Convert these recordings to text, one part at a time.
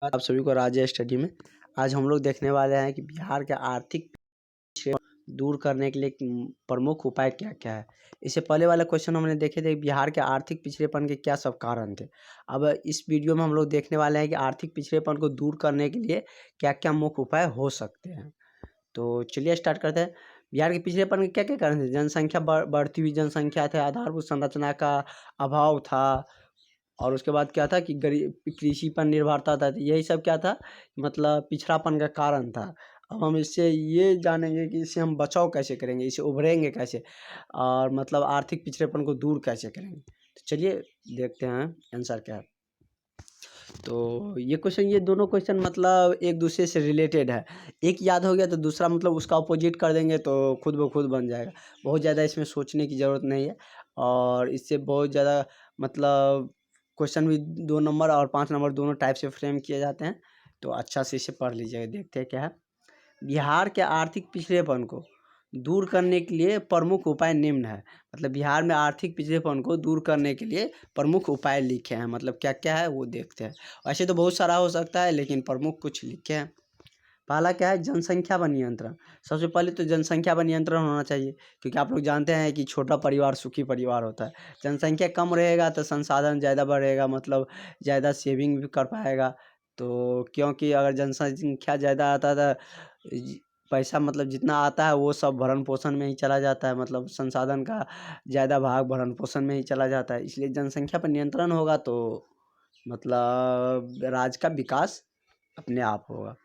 आप सभी को राज स्टडी में आज हम लोग देखने वाले हैं कि बिहार के आर्थिक पिछड़ेपन दूर करने के लिए प्रमुख उपाय क्या क्या है। इससे पहले वाला क्वेश्चन हमने देखे थे बिहार के आर्थिक पिछड़ेपन के क्या सब कारण थे। अब इस वीडियो में हम लोग देखने वाले हैं कि आर्थिक पिछड़ेपन को दूर करने के लिए क्या क्या मुख्य उपाय हो सकते हैं। तो चलिए स्टार्ट करते हैं। बिहार के पिछड़ेपन के क्या क्या कारण थे? जनसंख्या बढ़ती हुई जनसंख्या थे, आधारभूत संरचना का अभाव था, और उसके बाद क्या था कि गरीब कृषि पर निर्भरता था। तो यही सब क्या था, मतलब पिछड़ापन का कारण था। अब हम इससे ये जानेंगे कि इससे हम बचाव कैसे करेंगे, इससे उभरेंगे कैसे, और मतलब आर्थिक पिछड़ेपन को दूर कैसे करेंगे। तो चलिए देखते हैं आंसर क्या है। तो ये दोनों क्वेश्चन मतलब एक दूसरे से रिलेटेड है। एक याद हो गया तो दूसरा मतलब उसका अपोजिट कर देंगे तो खुद ब खुद बन जाएगा। बहुत ज़्यादा इसमें सोचने की ज़रूरत नहीं है, और इससे बहुत ज़्यादा मतलब क्वेश्चन भी 2 नंबर और 5 नंबर दोनों टाइप से फ्रेम किए जाते हैं। तो अच्छा से इसे पढ़ लीजिएगा। देखते हैं क्या है। बिहार के आर्थिक पिछड़ेपन को दूर करने के लिए प्रमुख उपाय निम्न है। मतलब बिहार में आर्थिक पिछड़ेपन को दूर करने के लिए प्रमुख उपाय लिखे हैं। मतलब क्या क्या है वो देखते हैं। वैसे तो बहुत सारा हो सकता है, लेकिन प्रमुख कुछ लिखे हैं। पहला क्या है, जनसंख्या पर नियंत्रण। सबसे पहले तो जनसंख्या पर नियंत्रण होना चाहिए, क्योंकि आप लोग जानते हैं कि छोटा परिवार सुखी परिवार होता है। जनसंख्या कम रहेगा तो संसाधन ज़्यादा बढ़ेगा, मतलब ज़्यादा सेविंग भी कर पाएगा। तो क्योंकि अगर जनसंख्या ज़्यादा आता था, पैसा मतलब जितना आता है वो सब भरण पोषण में ही चला जाता है, मतलब संसाधन का ज़्यादा भाग भरण पोषण में ही चला जाता है। इसलिए जनसंख्या पर नियंत्रण होगा तो मतलब राज्य का विकास अपने आप होगा।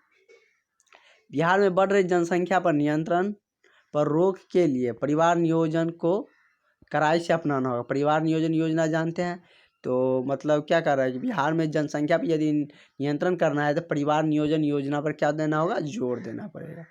बिहार में बढ़ रही जनसंख्या पर नियंत्रण पर रोक के लिए परिवार नियोजन को कड़ाई से अपनाना होगा। परिवार नियोजन योजना जानते हैं? तो मतलब क्या कर रहा है कि बिहार में जनसंख्या पर यदि नियंत्रण करना है तो परिवार नियोजन योजना पर क्या देना होगा, जोर देना पड़ेगा।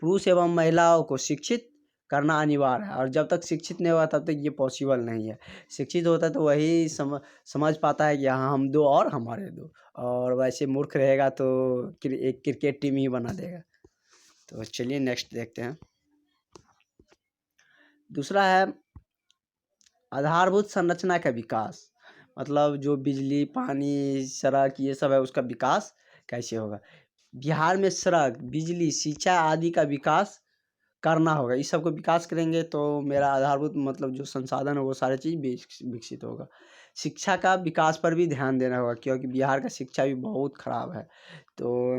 पुरुष एवं महिलाओं को शिक्षित करना अनिवार्य है, और जब तक शिक्षित नहीं होगा तब तक ये पॉसिबल नहीं है। शिक्षित होता है तो वही समझ पाता है कि हाँ हम दो और हमारे दो, और वैसे मूर्ख रहेगा तो एक क्रिकेट टीम ही बना देगा। तो चलिए नेक्स्ट देखते हैं। दूसरा है आधारभूत संरचना का विकास। मतलब जो बिजली, पानी, सड़क ये सब है उसका विकास कैसे होगा। बिहार में सड़क, बिजली, सिंचाई आदि का विकास करना होगा। इस सब को विकास करेंगे तो मेरा आधारभूत मतलब जो संसाधन है वो सारी चीज़ विकसित होगा। शिक्षा का विकास पर भी ध्यान देना होगा, क्योंकि बिहार का शिक्षा भी बहुत ख़राब है। तो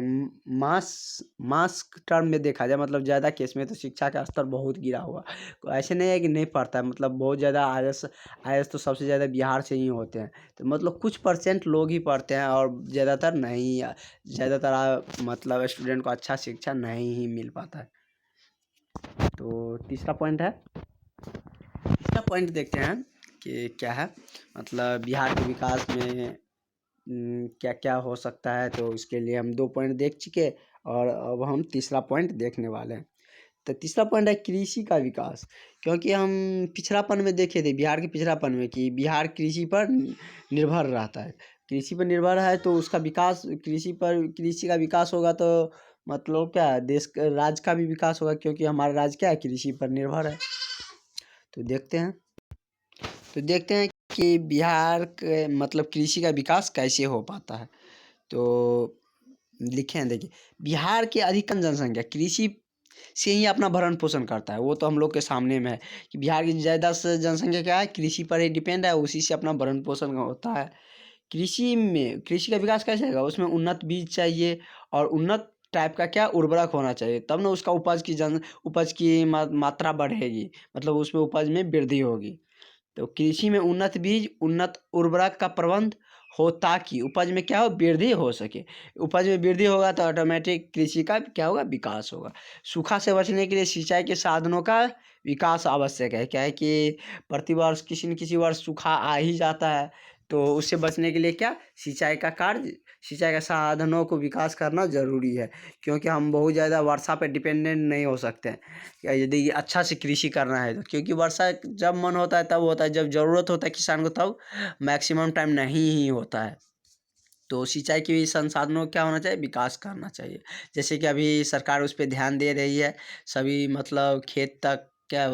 मास मास टर्म में देखा जाए, मतलब ज़्यादा केस में तो शिक्षा का स्तर बहुत गिरा हुआ। तो ऐसे नहीं है कि नहीं पढ़ता है, मतलब बहुत ज़्यादा आईएएस तो सबसे ज़्यादा बिहार से ही होते हैं। तो मतलब कुछ परसेंट लोग ही पढ़ते हैं, और ज़्यादातर नहीं, ज़्यादातर मतलब स्टूडेंट को अच्छा शिक्षा नहीं ही मिल पाता है। तो तीसरा पॉइंट है, तीसरा पॉइंट देखते हैं कि क्या है, मतलब बिहार के विकास में क्या क्या हो सकता है। तो इसके लिए हम 2 पॉइंट देख चुके, और अब हम तीसरा पॉइंट देखने वाले हैं। तो तीसरा पॉइंट है कृषि का विकास। क्योंकि हम पिछड़ापन में देखे थे, बिहार के पिछड़ापन में, कि बिहार कृषि पर निर्भर रहता है। कृषि पर निर्भर है तो उसका विकास, कृषि का विकास होगा तो मतलब क्या है, देश राज्य का भी विकास होगा, क्योंकि हमारा राज्य क्या है, कृषि पर निर्भर है। तो देखते हैं कि बिहार के मतलब कृषि का विकास कैसे हो पाता है। तो लिखे हैं, देखिए बिहार की अधिकतम जनसंख्या कृषि से ही अपना भरण पोषण करता है। वो तो हम लोग के सामने में है कि बिहार की ज़्यादा से जनसंख्या क्या है, कृषि पर ही डिपेंड है, उसी से अपना भरण पोषण होता है। कृषि का विकास कैसे होगा, उसमें उन्नत बीज चाहिए, और उन्नत टाइप का क्या उर्वरक होना चाहिए, तब ना उसका उपज की मात्रा बढ़ेगी, मतलब उसमें उपज में वृद्धि होगी। तो कृषि में उन्नत बीज, उन्नत उर्वरक का प्रबंध हो, ताकि उपज में क्या हो, वृद्धि हो सके। उपज में वृद्धि होगा तो ऑटोमेटिक कृषि का क्या होगा, विकास होगा। सूखा से बचने के लिए सिंचाई के साधनों का विकास आवश्यक है। क्या है कि प्रतिवर्ष किसी न किसी वर्ष सूखा आ ही जाता है, तो उससे बचने के लिए क्या, सिंचाई का साधनों को विकास करना ज़रूरी है। क्योंकि हम बहुत ज़्यादा वर्षा पर डिपेंडेंट नहीं हो सकते हैं, यदि अच्छा से कृषि करना है तो। क्योंकि वर्षा जब मन होता है तब होता है, जब ज़रूरत होता है किसान को तब मैक्सिमम टाइम नहीं ही होता है। तो सिंचाई के संसाधनों क्या होना चाहिए, विकास करना चाहिए। जैसे कि अभी सरकार उस पर ध्यान दे रही है, सभी मतलब खेत तक क्या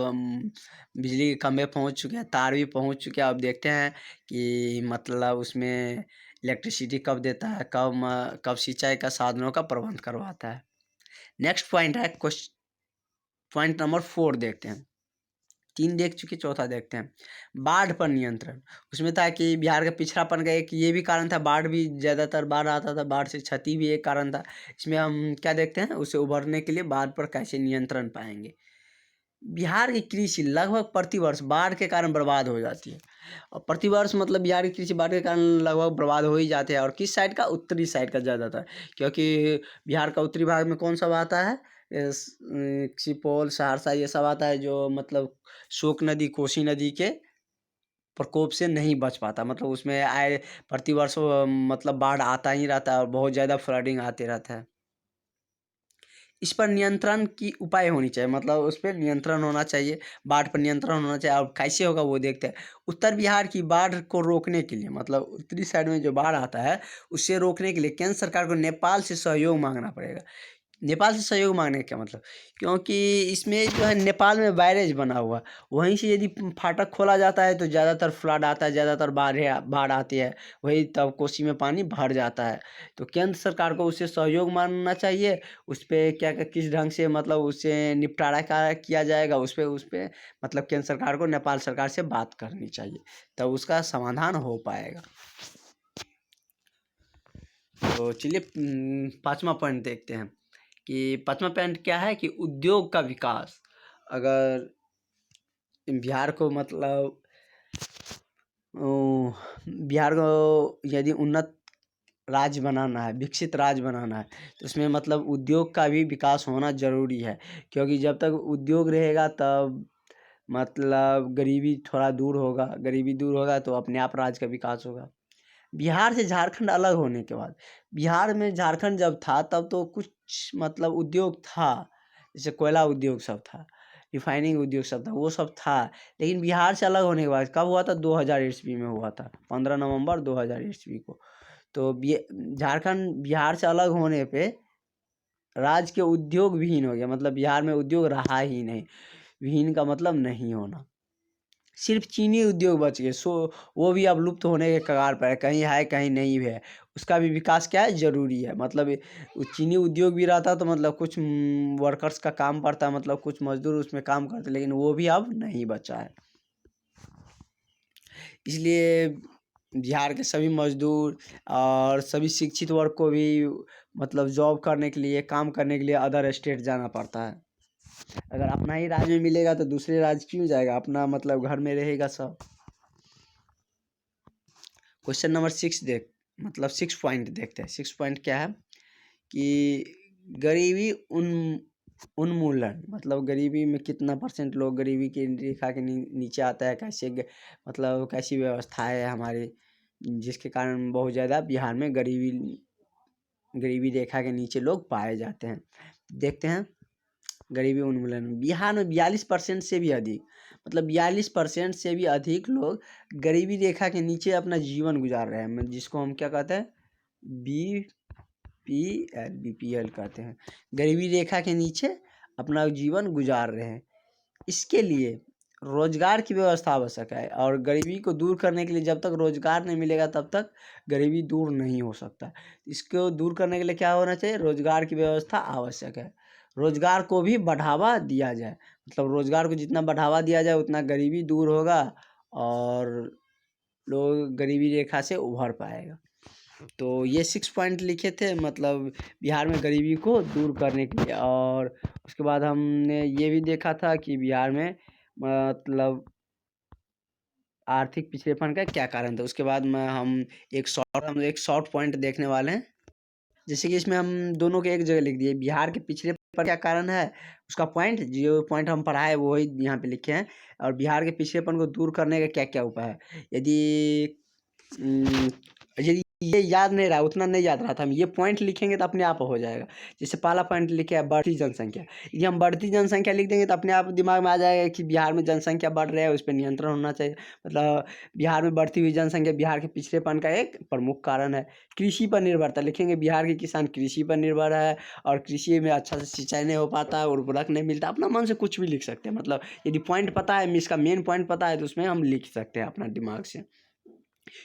बिजली के खंभे पहुंच चुके हैं, तार भी पहुंच चुके हैं। अब देखते हैं कि मतलब उसमें इलेक्ट्रिसिटी कब देता है, कब सिंचाई का साधनों का प्रबंध करवाता है। नेक्स्ट पॉइंट है क्वेश्चन पॉइंट नंबर 4 देखते हैं। 3 देख चुके, चौथा देखते हैं। बाढ़ पर नियंत्रण। उसमें था कि बिहार का पिछड़ापन का एक ये भी कारण था, बाढ़ भी ज़्यादातर बाढ़ आता था, बाढ़ से क्षति भी एक कारण था। इसमें हम क्या देखते हैं, उसे उभरने के लिए बाढ़ पर कैसे नियंत्रण पाएंगे। बिहार की कृषि लगभग प्रतिवर्ष बाढ़ के कारण बर्बाद हो जाती है, और प्रतिवर्ष मतलब बिहार की कृषि बाढ़ के कारण लगभग बर्बाद हो ही जाते हैं। और किस साइड का, उत्तरी साइड का ज़्यादातर, क्योंकि बिहार का उत्तरी भाग में कौन सा आता है, सुपौल, सहरसा, ये सब आता है, जो मतलब शोक नदी, कोसी नदी के प्रकोप से नहीं बच पाता, मतलब उसमें आए प्रतिवर्ष मतलब बाढ़ आता ही रहता है और बहुत ज़्यादा फ्लडिंग आते रहता है। इस पर नियंत्रण की उपाय होनी चाहिए, मतलब उस पर नियंत्रण होना चाहिए, बाढ़ पर नियंत्रण होना चाहिए। और कैसे होगा वो देखते हैं। उत्तर बिहार की बाढ़ को रोकने के लिए, मतलब उत्तरी साइड में जो बाढ़ आता है उससे रोकने के लिए केंद्र सरकार को नेपाल से सहयोग मांगना पड़ेगा। नेपाल से सहयोग मांगने का क्या मतलब, क्योंकि इसमें जो है नेपाल में बैरेज बना हुआ, वहीं से यदि फाटक खोला जाता है तो ज़्यादातर फ्लड आता है, ज़्यादातर बाढ़ आती है, वही तब कोसी में पानी भर जाता है। तो केंद्र सरकार को उससे सहयोग मांगना चाहिए। उस पर क्या क्या किस ढंग से मतलब उससे निपटारा किया जाएगा, उस पर मतलब केंद्र सरकार को नेपाल सरकार से बात करनी चाहिए, तब उसका समाधान हो पाएगा। तो चलिए 5वां पॉइंट देखते हैं कि 5वां पॉइंट क्या है कि उद्योग का विकास। अगर बिहार को मतलब बिहार को यदि उन्नत राज्य बनाना है, विकसित राज्य बनाना है, तो उसमें मतलब उद्योग का भी विकास होना ज़रूरी है, क्योंकि जब तक उद्योग रहेगा तब मतलब गरीबी थोड़ा दूर होगा, गरीबी दूर होगा तो अपने आप राज्य का विकास होगा। बिहार से झारखंड अलग होने के बाद, बिहार में झारखंड जब था तब तो कुछ मतलब उद्योग था, जैसे कोयला उद्योग सब था, रिफाइनिंग उद्योग सब था, वो सब था। लेकिन बिहार से अलग होने के बाद कब हुआ था, 2000 ईस्वी में हुआ था, 15 नवंबर 2000 ईस्वी को। तो झारखंड बिहार से अलग होने पे राज्य के उद्योग विहीन हो गया, मतलब बिहार में उद्योग रहा ही नहीं। विहीन का मतलब नहीं होना। सिर्फ चीनी उद्योग बच गए, वो भी अब लुप्त होने के कगार पर है, कहीं है कहीं नहीं भी है। उसका भी विकास क्या है, ज़रूरी है। मतलब चीनी उद्योग भी रहता तो मतलब कुछ वर्कर्स का काम पड़ता, मतलब कुछ मजदूर उसमें काम करते, लेकिन वो भी अब नहीं बचा है। इसलिए बिहार के सभी मजदूर और सभी शिक्षित वर्ग को भी मतलब जॉब करने के लिए, काम करने के लिए अदर स्टेट जाना पड़ता है। अगर अपना ही राज्य में मिलेगा तो दूसरे राज्य क्यों जाएगा, अपना मतलब घर में रहेगा सब। क्वेश्चन नंबर 6 मतलब 6 पॉइंट देखते हैं। 6 पॉइंट क्या है कि गरीबी उन्मूलन, मतलब गरीबी में कितना % लोग गरीबी की रेखा के नीचे आता है, कैसे मतलब कैसी व्यवस्था है हमारी, जिसके कारण बहुत ज़्यादा बिहार में गरीबी रेखा के नीचे लोग पाए जाते हैं। देखते हैं गरीबी उन्मूलन। बिहार में 42% से भी अधिक, मतलब 42% से भी अधिक लोग गरीबी रेखा के नीचे अपना जीवन गुजार रहे हैं, जिसको हम क्या कहते हैं, BPL कहते हैं। गरीबी रेखा के नीचे अपना जीवन गुजार रहे हैं। इसके लिए रोजगार की व्यवस्था आवश्यक है, और गरीबी को दूर करने के लिए जब तक रोजगार नहीं मिलेगा तब तक गरीबी दूर नहीं हो सकता। इसको दूर करने के लिए क्या होना चाहिए, रोजगार की व्यवस्था आवश्यक है। रोजगार को भी बढ़ावा दिया जाए, मतलब रोजगार को जितना बढ़ावा दिया जाए उतना गरीबी दूर होगा और लोग गरीबी रेखा से उभर पाएगा। तो ये 6 पॉइंट लिखे थे, मतलब बिहार में गरीबी को दूर करने के लिए। और उसके बाद हमने ये भी देखा था कि बिहार में मतलब आर्थिक पिछड़ेपन का क्या कारण था। उसके बाद में हम एक शॉर्ट पॉइंट देखने वाले हैं, जैसे कि इसमें हम दोनों के एक जगह लिख दिए, बिहार के पिछड़े पर क्या कारण है, उसका पॉइंट, जो पॉइंट हम पढ़ाए वो ही यहाँ पे लिखे हैं। और बिहार के पिछड़ेपन को दूर करने का क्या क्या उपाय है। यदि ये याद नहीं रहा, उतना नहीं याद रहा था, हम ये पॉइंट लिखेंगे तो अपने आप हो जाएगा। जैसे पहला पॉइंट लिखे है बढ़ती जनसंख्या, यदि हम बढ़ती जनसंख्या लिख देंगे तो अपने आप दिमाग में आ जाएगा कि बिहार में जनसंख्या बढ़ रही है, उस पर नियंत्रण होना चाहिए। मतलब बिहार में बढ़ती हुई जनसंख्या बिहार के पिछड़ेपन का एक प्रमुख कारण है। कृषि पर निर्भरता लिखेंगे, बिहार के किसान कृषि पर निर्भर है, और कृषि में अच्छा से सिंचाई नहीं हो पाता, उर्वरक नहीं मिलता। अपना मन से कुछ भी लिख सकते हैं, मतलब यदि पॉइंट पता है, इसका मेन पॉइंट पता है तो उसमें हम लिख सकते हैं अपना दिमाग से।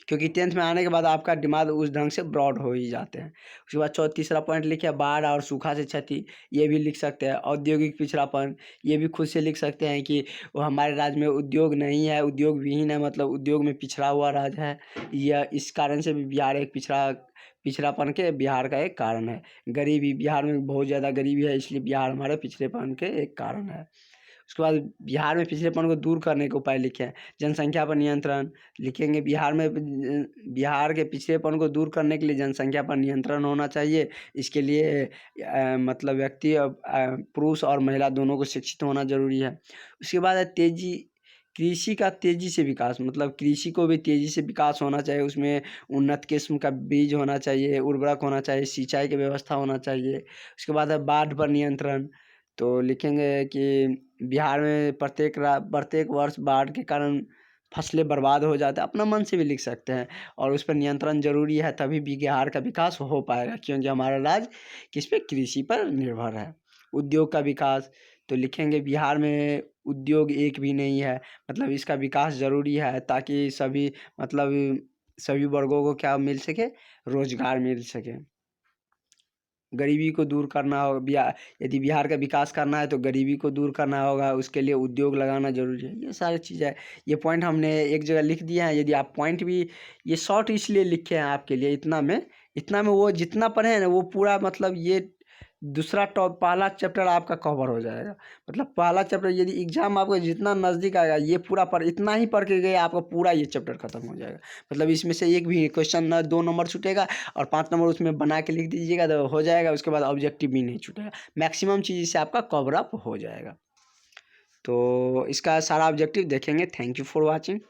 क्योंकि 10th में आने के बाद आपका दिमाग उस ढंग से ब्रॉड हो ही जाते हैं। उसके बाद तीसरा पॉइंट लिखे बाढ़ और सूखा से क्षति, ये भी लिख सकते हैं। औद्योगिक पिछड़ापन, ये भी खुद से लिख सकते हैं कि वो हमारे राज्य में उद्योग नहीं है, उद्योग विहीन है, मतलब उद्योग में पिछड़ा हुआ राज्य है। यह इस कारण से भी बिहार एक पिछड़ापन के बिहार का एक कारण है। गरीबी, बिहार में बहुत ज़्यादा गरीबी है, इसलिए बिहार हमारे पिछड़ेपन के एक कारण है। उसके बाद बिहार में पिछड़ेपन को दूर करने के उपाय लिखे हैं। जनसंख्या पर नियंत्रण लिखेंगे। बिहार के पिछड़ेपन को दूर करने के लिए जनसंख्या पर नियंत्रण होना चाहिए। इसके लिए मतलब व्यक्ति पुरुष और महिला दोनों को शिक्षित होना जरूरी है। उसके बाद है कृषि का तेज़ी से विकास, मतलब कृषि को भी तेज़ी से विकास होना चाहिए। उसमें उन्नत किस्म का बीज होना चाहिए, उर्वरक होना चाहिए, सिंचाई की व्यवस्था होना चाहिए। उसके बाद है बाढ़ पर नियंत्रण, तो लिखेंगे कि बिहार में प्रत्येक वर्ष बाढ़ के कारण फसलें बर्बाद हो जाते हैं। अपना मन से भी लिख सकते हैं, और उस पर नियंत्रण जरूरी है, तभी बिहार का विकास हो पाएगा, क्योंकि हमारा राज्य किस पे, कृषि पर निर्भर है। उद्योग का विकास, तो लिखेंगे बिहार में उद्योग एक भी नहीं है, मतलब इसका विकास ज़रूरी है, ताकि सभी वर्गों को क्या मिल सके, रोजगार मिल सके। गरीबी को दूर करना हो, यदि बिहार का विकास करना है तो गरीबी को दूर करना होगा, उसके लिए उद्योग लगाना जरूरी है। ये सारी चीज़ें, ये पॉइंट हमने एक जगह लिख दिए हैं। यदि आप पॉइंट भी, ये शॉर्ट इसलिए लिखे हैं आपके लिए, इतना में वो जितना पढ़े हैं ना, वो पूरा, मतलब ये दूसरा पहला चैप्टर आपका कवर हो जाएगा। मतलब पहला चैप्टर, यदि एग्जाम आपको जितना नज़दीक आएगा, ये पूरा इतना ही पढ़ के गए, आपका पूरा ये चैप्टर खत्म हो जाएगा। मतलब इसमें से एक भी क्वेश्चन ना 2 नंबर छूटेगा, और 5 नंबर उसमें बना के लिख दीजिएगा तो हो जाएगा। उसके बाद ऑब्जेक्टिव भी नहीं छूटेगा, मैक्सिमम चीज़ से आपका कवर अप हो जाएगा। तो इसका सारा ऑब्जेक्टिव देखेंगे। Thank you for watching.